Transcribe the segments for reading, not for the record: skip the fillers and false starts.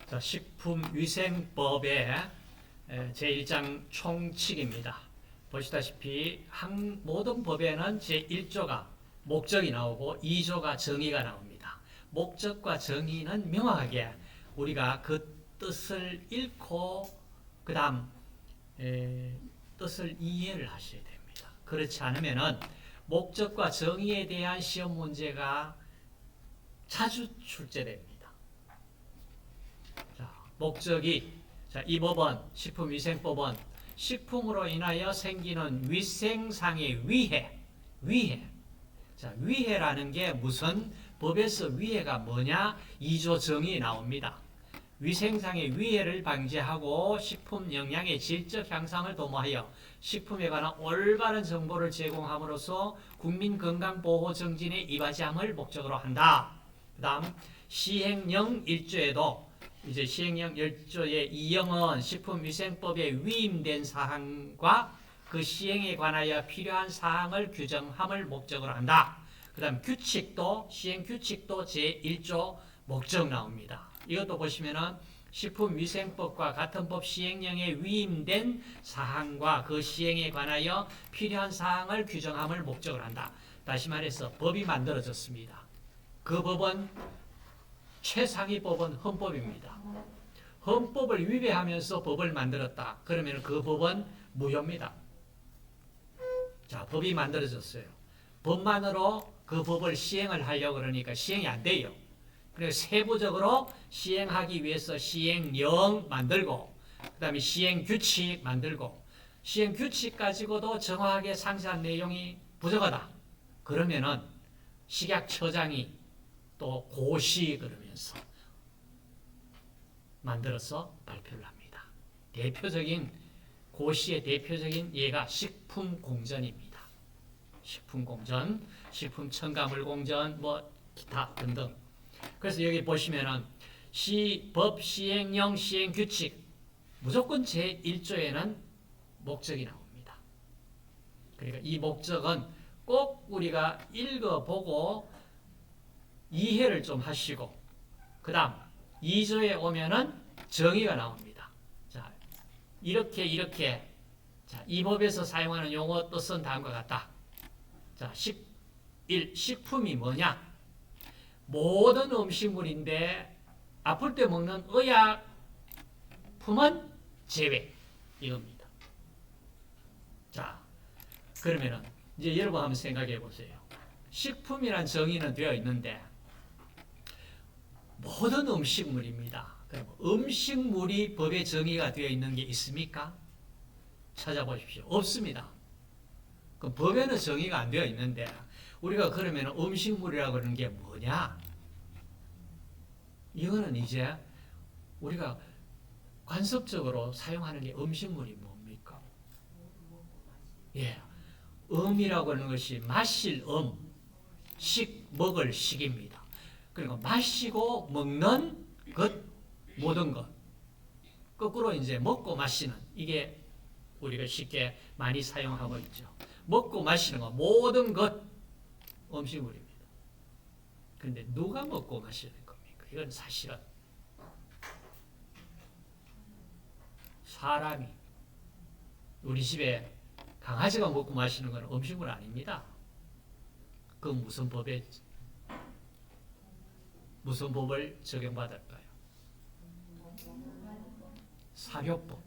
자, 식품위생법의 제1장 총칙입니다. 보시다시피 모든 법에는 제1조가 목적이 나오고 2조가 정의가 나옵니다. 목적과 정의는 명확하게 우리가 그 뜻을 읽고 그 다음 뜻을 이해를 하셔야 됩니다. 그렇지 않으면 목적과 정의에 대한 시험 문제가 자주 출제됩니다. 자, 목적이 이 법은 식품위생법은 식품으로 인하여 생기는 위생상의 위해. 자, 위해라는 게 무슨 법에서 위해가 뭐냐? 2조 정의 나옵니다. 위생상의 위해를 방지하고 식품 영양의 질적 향상을 도모하여 식품에 관한 올바른 정보를 제공함으로써 국민 건강 보호 정진에 이바지함을 목적으로 한다. 그다음 시행령 1조에도 이제 시행령 1조의 2형은 식품위생법에 위임된 사항과 그 시행에 관하여 필요한 사항을 규정함을 목적으로 한다. 그 다음 규칙도 시행 규칙도 제1조 목적 나옵니다. 이것도 보시면은 식품위생법과 같은 법 시행령에 위임된 사항과 그 시행에 관하여 필요한 사항을 규정함을 목적으로 한다. 다시 말해서 법이 만들어졌습니다. 그 법은 최상위 법은 헌법입니다. 헌법을 위배하면서 법을 만들었다. 그러면 그 법은 무효입니다. 자, 법이 만들어졌어요. 법만으로 그 법을 시행을 하려고 그러니까 시행이 안 돼요. 그래서 세부적으로 시행하기 위해서 시행령 만들고 그 다음에 시행규칙 만들고 시행규칙 가지고도 정확하게 상세한 내용이 부족하다. 그러면은 식약처장이 또 고시 그러면서 만들어서 발표를 합니다. 대표적인 고시의 대표적인 예가 식품공전입니다. 식품공전, 식품첨가물공전, 뭐 기타 등등. 그래서 여기 보시면은 법 시행령 시행규칙 무조건 제1조에는 목적이 나옵니다. 그러니까 이 목적은 꼭 우리가 읽어보고 이해를 좀 하시고 그 다음 2조에 오면은 정의가 나옵니다. 자, 이렇게 자, 이 법에서 사용하는 용어 뜻은 다음과 같다. 자, 1. 식품이 뭐냐? 모든 음식물인데 아플 때 먹는 의약품은 제외 이겁니다. 자, 그러면은 이제 여러분 한번 생각해 보세요. 식품이란 정의는 되어 있는데 모든 음식물입니다. 음식물이 법에 정의가 되어 있는 게 있습니까? 찾아보십시오. 없습니다. 그럼 법에는 정의가 안 되어 있는데 우리가 그러면 음식물이라고 그러는 게 뭐냐? 이거는 이제 우리가 관습적으로 사용하는 게 음식물이 뭡니까? 예, 음이라고 하는 것이 마실 먹을 식입니다. 그리고 마시고 먹는 것, 모든 것. 거꾸로 이제 먹고 마시는 이게 우리가 쉽게 많이 사용하고 있죠. 먹고 마시는 것, 모든 것 음식물입니다. 그런데 누가 먹고 마시는 겁니까? 이건 사실은 사람이 우리 집에 강아지가 먹고 마시는 건 음식물 아닙니다. 그 무슨 법을 적용받을까요? 사료법.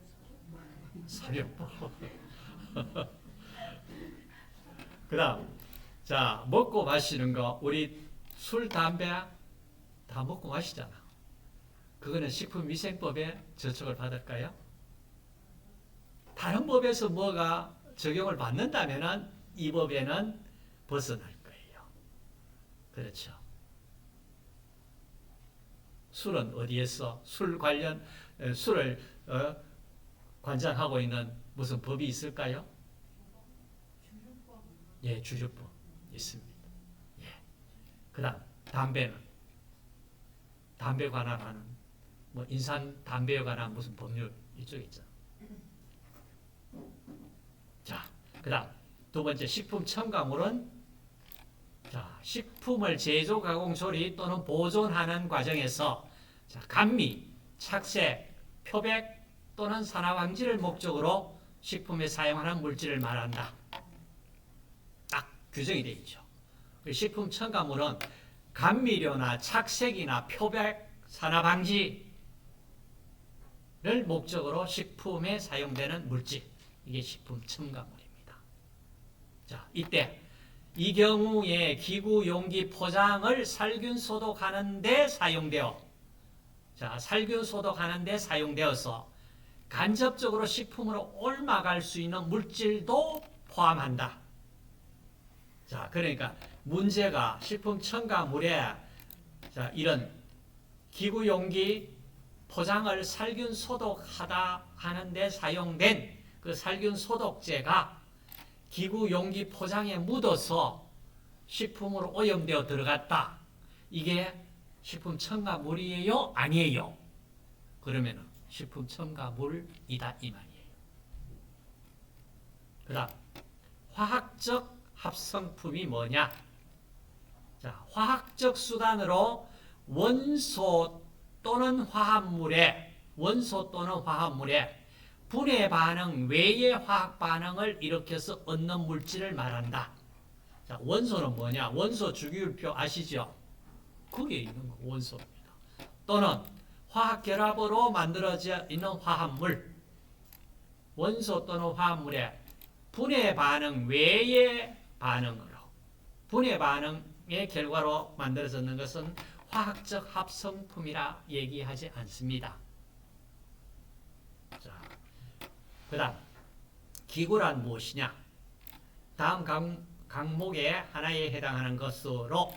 그 다음, 자, 먹고 마시는 거, 우리 술, 담배 다 먹고 마시잖아. 그거는 식품위생법에 저촉을 받을까요? 다른 법에서 뭐가 적용을 받는다면은 이 법에는 벗어날 거예요. 그렇죠. 술은 어디에서 술을 관장하고 있는 무슨 법이 있을까요? 예, 주주법 있습니다. 예. 그다음 담배는 담배 관할하는 뭐 인산 담배에 관한 무슨 법률 이쪽에 있죠. 자, 그다음 두 번째 식품 첨가물은 자, 식품을 제조, 가공, 조리 또는 보존하는 과정에서 자, 감미, 착색, 표백 또는 산화방지를 목적으로 식품에 사용하는 물질을 말한다. 딱 규정이 되어 있죠. 식품 첨가물은 감미료나 착색이나 표백, 산화방지를 목적으로 식품에 사용되는 물질, 이게 식품 첨가물입니다. 자, 이 경우에 기구 용기 포장을 살균 소독하는 데 사용되어서 간접적으로 식품으로 옮아갈 수 있는 물질도 포함한다. 자, 그러니까 문제가 식품 첨가물에 이런 기구 용기 포장을 살균 소독하다 하는데 사용된 그 살균 소독제가 기구 용기 포장에 묻어서 식품으로 오염되어 들어갔다. 이게 식품 첨가물이에요? 아니에요? 그러면은 식품 첨가물이다 이 말이에요. 그다음 화학적 합성품이 뭐냐? 자, 화학적 수단으로 원소 또는 화합물에 분해 반응 외의 화학 반응을 일으켜서 얻는 물질을 말한다. 자, 원소는 뭐냐? 원소 주기율표 아시죠? 거기에 있는 거 원소입니다. 또는 화학 결합으로 만들어져 있는 화합물, 원소 또는 화합물의 분해 반응 외의 반응으로, 분해 반응의 결과로 만들어졌는 것은 화학적 합성품이라 얘기하지 않습니다. 자, 그다음 기구란 무엇이냐? 다음 강목의 하나에 해당하는 것으로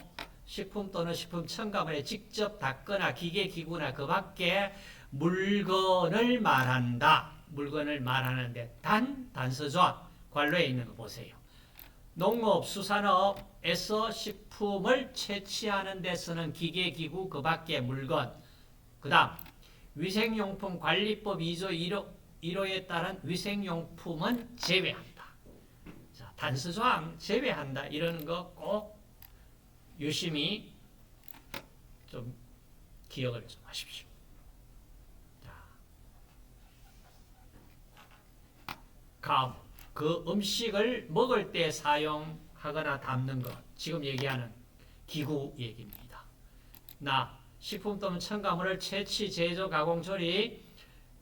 식품 또는 식품 첨가물에 직접 닿거나 기계 기구나 그 밖에 물건을 말한다. 물건을 말하는데 단서조항 관로에 있는 거 보세요. 농업, 수산업에서 식품을 채취하는 데 쓰는 기계 기구 그 밖에 물건. 그 다음 위생용품 관리법 2조 1호에 따른 위생용품은 제외한다. 자, 단서조항 제외한다 이러는 거 꼭 유심히 좀 기억을 좀 하십시오. 자, 그 음식을 먹을 때 사용하거나 담는 것, 지금 얘기하는 기구 얘기입니다. 식품 또는 첨가물을 채취, 제조, 가공, 조리,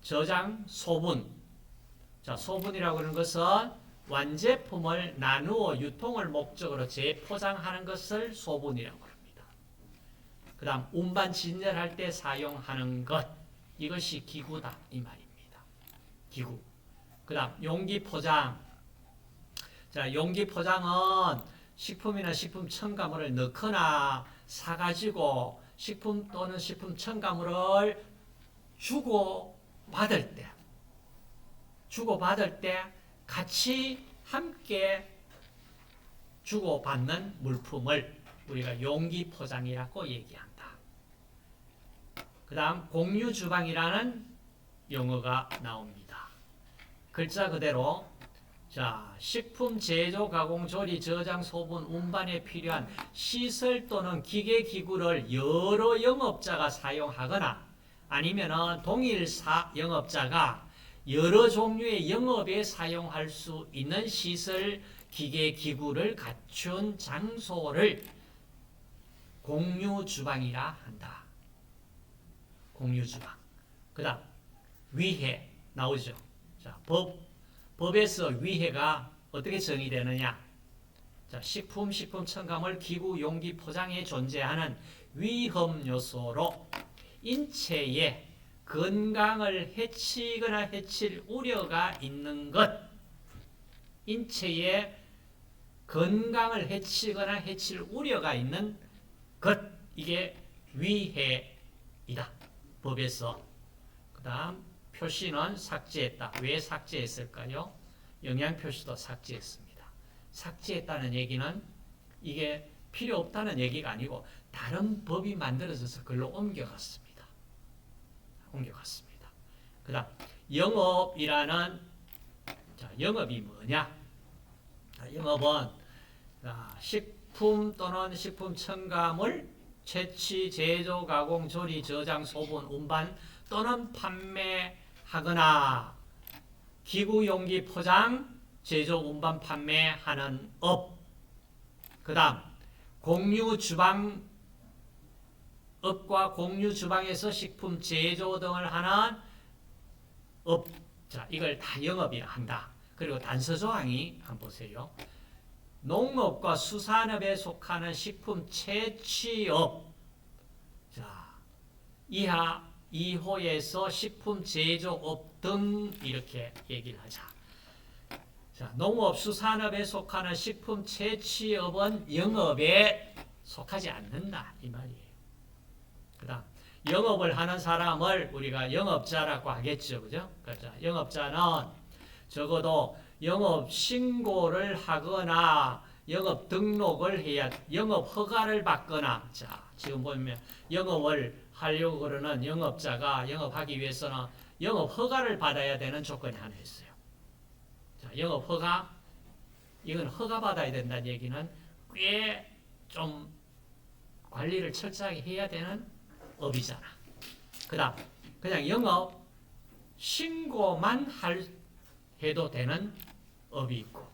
저장, 소분. 자, 소분이라고 하는 것은 완제품을 나누어 유통을 목적으로 재포장하는 것을 소분이라고 합니다. 그 다음 운반 진열할 때 사용하는 것, 이것이 기구다 이 말입니다. 기구. 그 다음 용기 포장. 자, 용기 포장은 식품이나 식품 첨가물을 넣거나 사가지고 식품 또는 식품 첨가물을 주고받을 때 같이 함께 주고받는 물품을 우리가 용기 포장이라고 얘기한다. 그 다음 공유주방이라는 용어가 나옵니다. 글자 그대로 자, 식품 제조, 가공, 조리, 저장, 소분, 운반에 필요한 시설 또는 기계, 기구를 여러 영업자가 사용하거나 아니면 동일 영업자가 여러 종류의 영업에 사용할 수 있는 시설, 기계, 기구를 갖춘 장소를 공유주방이라 한다. 공유주방. 그 다음 위해 나오죠. 자, 법에서 위해가 어떻게 정의되느냐? 자, 식품 첨가물, 기구, 용기, 포장에 존재하는 위험 요소로 인체에 건강을 해치거나 해칠 우려가 있는 것, 인체에 건강을 해치거나 해칠 우려가 있는 것, 이게 위해이다. 법에서. 그 다음 표시는 삭제했다. 왜 삭제했을까요? 영양 표시도 삭제했습니다. 삭제했다는 얘기는 이게 필요 없다는 얘기가 아니고 다른 법이 만들어져서 그걸로 옮겨갔습니다. 그 다음 영업이라는 영업이 뭐냐? 영업은 식품 또는 식품 첨가물 채취, 제조, 가공, 조리, 저장, 소분, 운반 또는 판매하거나 기구 용기 포장 제조 운반 판매하는 업. 그 다음 공유 주방 업과 공유 주방에서 식품 제조 등을 하는 업. 자, 이걸 다 영업이라 한다. 그리고 단서 조항이 한번 보세요. 농업과 수산업에 속하는 식품 채취업. 자, 이하 2호에서 식품 제조업 등 이렇게 얘기를 하자. 자, 농업 수산업에 속하는 식품 채취업은 영업에 속하지 않는다 이 말이에요. 그다음 영업을 하는 사람을 우리가 영업자라고 하겠죠, 그죠? 그렇죠. 영업자는 적어도 영업 신고를 하거나 영업 등록을 해야, 영업 허가를 받거나, 자, 지금 보면 영업을 하려고 그러는 영업자가 영업하기 위해서는 영업 허가를 받아야 되는 조건이 하나 있어요. 자, 영업 허가, 이건 허가 받아야 된다는 얘기는 꽤 좀 관리를 철저하게 해야 되는 업이잖아. 그 다음, 그냥 영업 신고만 해도 되는 업이 있고,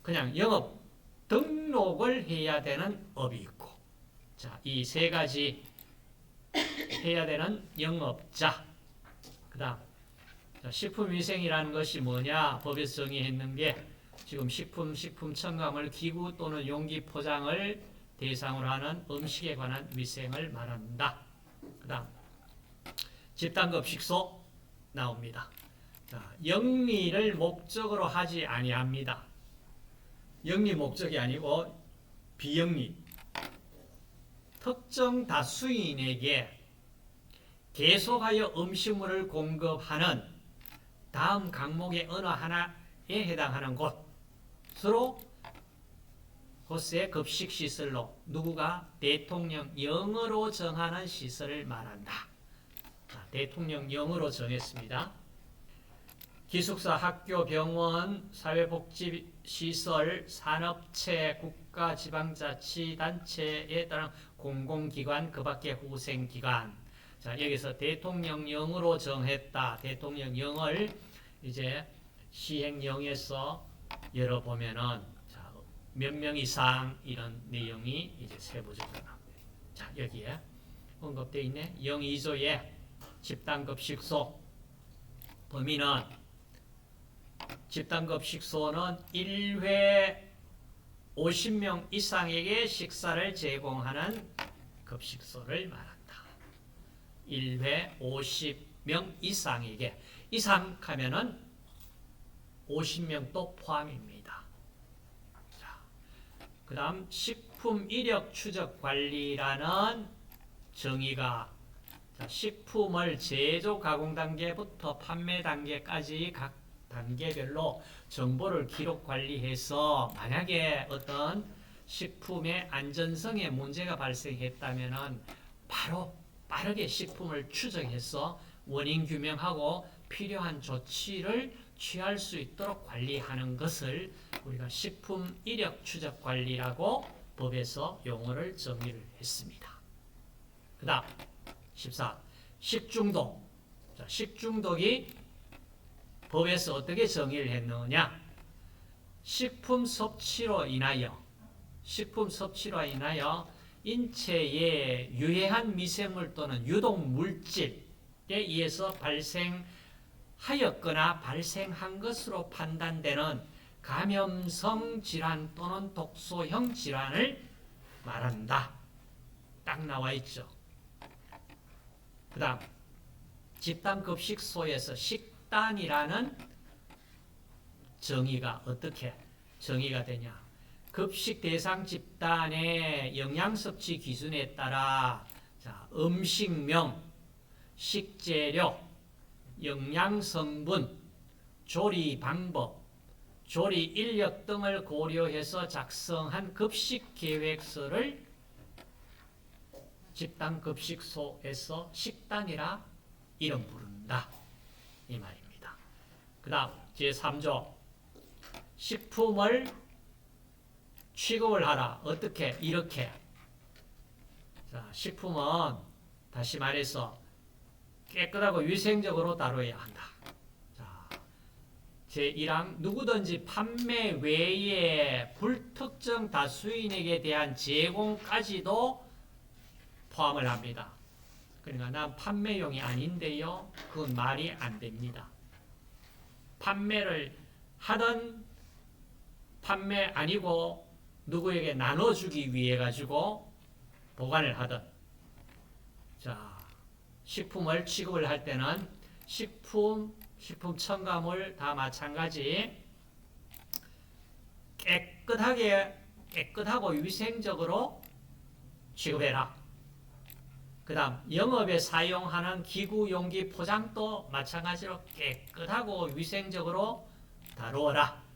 그냥 영업 등록을 해야 되는 업이 있고, 자, 이 세 가지 해야 되는 영업자. 그 다음, 식품위생이라는 것이 뭐냐? 법에서 정의했는 게 지금 식품 첨가물, 기구 또는 용기 포장을 대상으로 하는 음식에 관한 위생을 말한다. 그 다음, 집단급식소 나옵니다. 자, 영리를 목적으로 하지 아니합니다. 영리 목적이 아니고 비영리. 특정 다수인에게 계속하여 음식물을 공급하는 다음 항목의 어느 하나에 해당하는 곳의 급식시설로 누구가 대통령령으로 정하는 시설을 말한다. 자, 대통령령으로 정했습니다. 기숙사, 학교, 병원, 사회복지시설, 산업체, 국가, 지방자치단체에 따른 공공기관, 그 밖의 후생기관. 자, 여기서 대통령령으로 정했다. 대통령령을 이제 시행령에서 열어보면은 자, 몇 명 이상 이런 내용이 이제 세부적으로 나옵니다. 자, 여기에 언급되어 있네. 영 2조의 집단급식소 범위는 집단급식소는 1회 50명 이상에게 식사를 제공하는 급식소를 말한다. 1회 50명 이상에게, 이상 하면은 50명도 포함입니다. 자, 그 다음 식품 이력 추적 관리라는 정의가, 자, 식품을 제조 가공 단계부터 판매 단계까지 각 단계별로 정보를 기록 관리해서 만약에 어떤 식품의 안전성에 문제가 발생했다면은 바로 빠르게 식품을 추적해서 원인 규명하고 필요한 조치를 취할 수 있도록 관리하는 것을 우리가 식품 이력 추적 관리라고 법에서 용어를 정의를 했습니다. 그 다음 14. 식중독. 자, 식중독이 법에서 어떻게 정의를 했느냐? 식품 섭취로 인하여 인체에 유해한 미생물 또는 유독 물질에 의해서 발생하였거나 발생한 것으로 판단되는 감염성 질환 또는 독소형 질환을 말한다. 딱 나와 있죠. 그 다음 집단급식소에서 식단이라는 정의가 어떻게 정의가 되냐? 급식 대상 집단의 영양섭취 기준에 따라 자, 음식명, 식재료, 영양성분, 조리 방법, 조리 인력 등을 고려해서 작성한 급식 계획서를 집단급식소에서 식단이라 이름 부른다. 이 말입니다. 그 다음 제3조 식품을 취급을 하라. 어떻게? 이렇게. 자, 식품은 다시 말해서 깨끗하고 위생적으로 다뤄야 한다. 자, 제1항 누구든지 판매 외에 불특정 다수인에게 대한 제공까지도 포함을 합니다. 그러니까 난 판매용이 아닌데요. 그건 말이 안 됩니다. 판매를 하던 판매 아니고 누구에게 나눠주기 위해 가지고 보관을 하던 자 식품을 취급을 할 때는 식품 첨가물 다 마찬가지 깨끗하고 위생적으로 취급해라. 그 다음 영업에 사용하는 기구, 용기, 포장도 마찬가지로 깨끗하고 위생적으로 다루어라.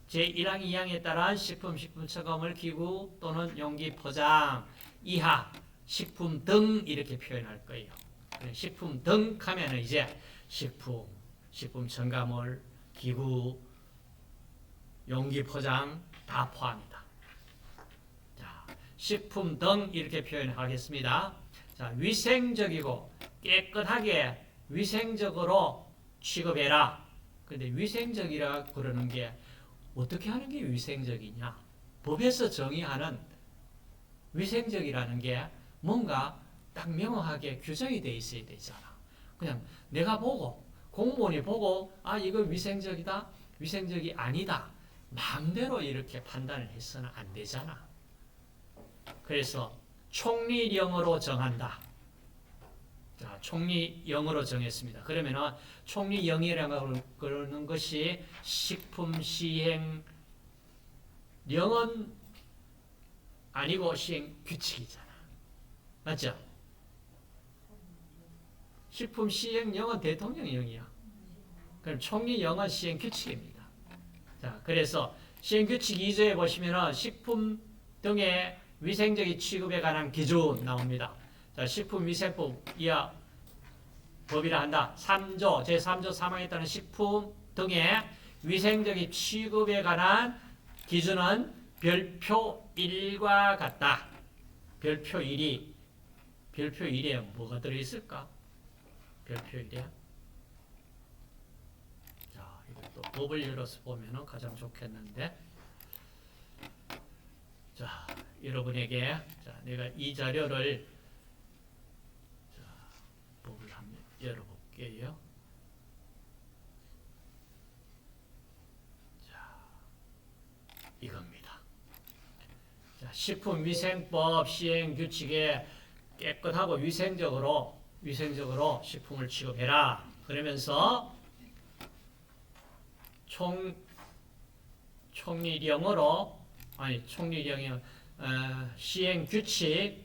제1항, 2항에 따른 식품 첨가물, 기구 또는 용기, 포장 이하 식품 등 이렇게 표현할 거예요. 식품 등 하면 이제 식품 첨가물, 기구, 용기, 포장 다 포함이다. 자, 식품 등 이렇게 표현하겠습니다. 자, 위생적이고 깨끗하게 위생적으로 취급해라. 근데 위생적이라 그러는 게 어떻게 하는 게 위생적이냐? 법에서 정의하는 위생적이라는 게 뭔가 딱 명확하게 규정이 돼 있어야 되잖아. 그냥 내가 보고 공무원이 보고 아 이거 위생적이다, 위생적이 아니다 마음대로 이렇게 판단을 해서는 안 되잖아. 그래서 총리령으로 정한다. 자, 총리령으로 정했습니다. 그러면은 총리령이라고 그러는 것이 식품 시행 령은 아니고 시행 규칙이잖아. 맞죠? 식품 시행령은 대통령령이야. 그럼 총리령은 시행 규칙입니다. 자, 그래서 시행 규칙 2조에 보시면은 식품 등의 위생적인 취급에 관한 기준 나옵니다. 자, 식품위생법 이하 법이라 한다. 3조, 제3조 3항에 따른 식품 등의 위생적인 취급에 관한 기준은 별표 1과 같다. 별표 1에 뭐가 들어있을까? 별표 1에. 자, 이것도 법을 열어서 보면 가장 좋겠는데. 자, 여러분에게 내가 이 자료를 법을 한번 열어볼게요. 자, 이겁니다. 자, 식품위생법 시행규칙에 깨끗하고 위생적으로 식품을 취급해라. 그러면서 총리령으로 시행규칙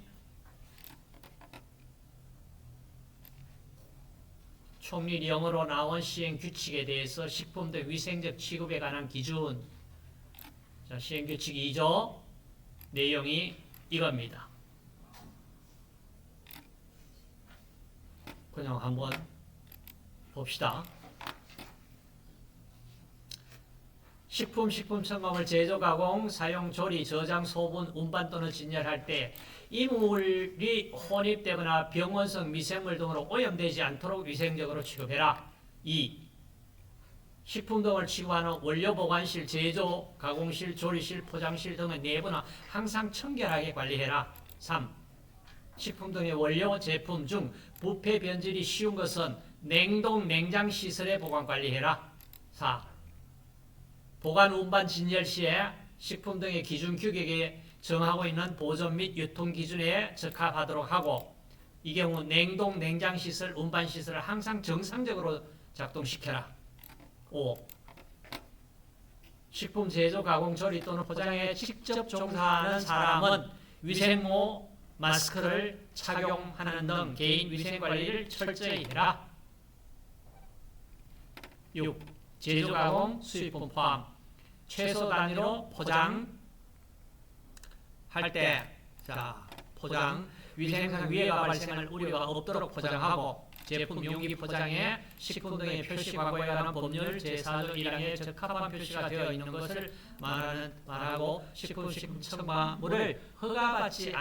총리령으로 나온 시행규칙에 대해서 식품 등 위생적 취급에 관한 기준. 자, 시행규칙 2조 내용이 이겁니다. 그냥 한번 봅시다. 식품 첨가물 제조, 가공, 사용, 조리, 저장, 소분, 운반 또는 진열할 때 이물이 혼입되거나 병원성 미생물 등으로 오염되지 않도록 위생적으로 취급해라. 2. 식품 등을 취급하는 원료 보관실, 제조, 가공실, 조리실, 포장실 등의 내부는 항상 청결하게 관리해라. 3. 식품 등의 원료 제품 중 부패 변질이 쉬운 것은 냉동, 냉장 시설에 보관 관리해라. 4. 보관, 운반, 진열 시에 식품 등의 기준 규격에 정하고 있는 보존 및 유통 기준에 적합하도록 하고 이 경우 냉동, 냉장 시설, 운반 시설을 항상 정상적으로 작동시켜라. 5. 식품 제조, 가공, 조리 또는 포장에 직접 종사하는 사람은 위생모, 마스크를 착용하는 등 개인 위생 관리를 철저히 해라. 6. 제조, 가공, 수입품 포함 최소 단위로 포장할 때 포장 위생상 위해가 발생할 우려가 없도록 포장하고 제품 용기 포장에 식품 등의 표시 광고에 관한 법률 제4조 1항에 적합한 표시가 되어 있는 것을 말하고 식품 첨가물을 허가받지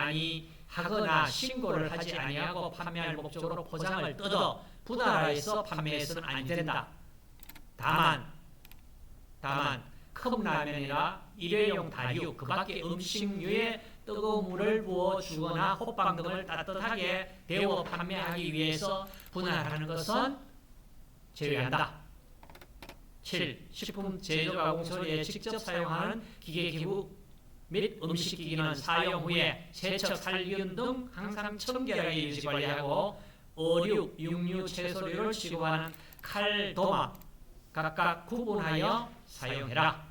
하거나 신고를 하지 아니하고 판매할 목적으로 포장을 뜯어 분할하여서 판매해서는 아니 된다. 다만 컵라면이나 일회용 다류, 그 밖의 음식류에 뜨거운 물을 부어 주거나 호빵 등을 따뜻하게 데워 판매하기 위해서 분할하는 것은 제외한다. 7. 식품 제조 가공 처리에 직접 사용하는 기계 기구 및 음식기기는 사용 후에 세척, 살균 등 항상 청결하게 유지 관리하고 어류, 육류, 채소류를 취급하는 칼, 도마 각각 구분하여 사용해라.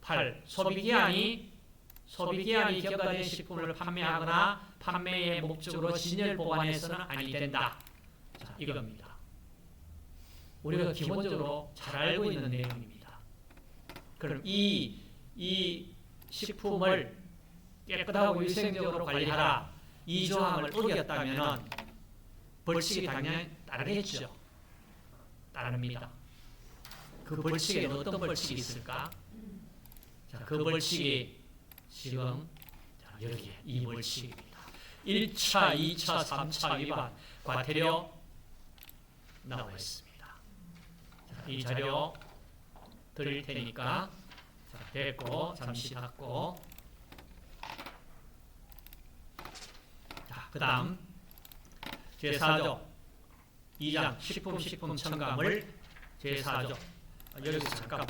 8. 소비기한이 경과된 식품을 판매하거나 판매의 목적으로 진열 보관해서는 아니 된다. 자, 이겁니다. 우리가 기본적으로 잘 알고 있는 내용입니다. 그럼 이 식품을 깨끗하고 위생적으로 관리하라. 이 조항을 어겼다면 벌칙이 당연히 따르겠죠. 따릅니다. 그 벌칙에는 어떤 벌칙이 있을까? 자, 그 벌칙이 지금 여기에 이 벌칙입니다. 1차, 2차, 3차 위반 과태료 나와 있습니다. 자, 이 자료 드릴 테니까 됐고 잠시 닫고 자, 그 다음 제4조 2장 식품 첨가물 제4조 여기서 잠깐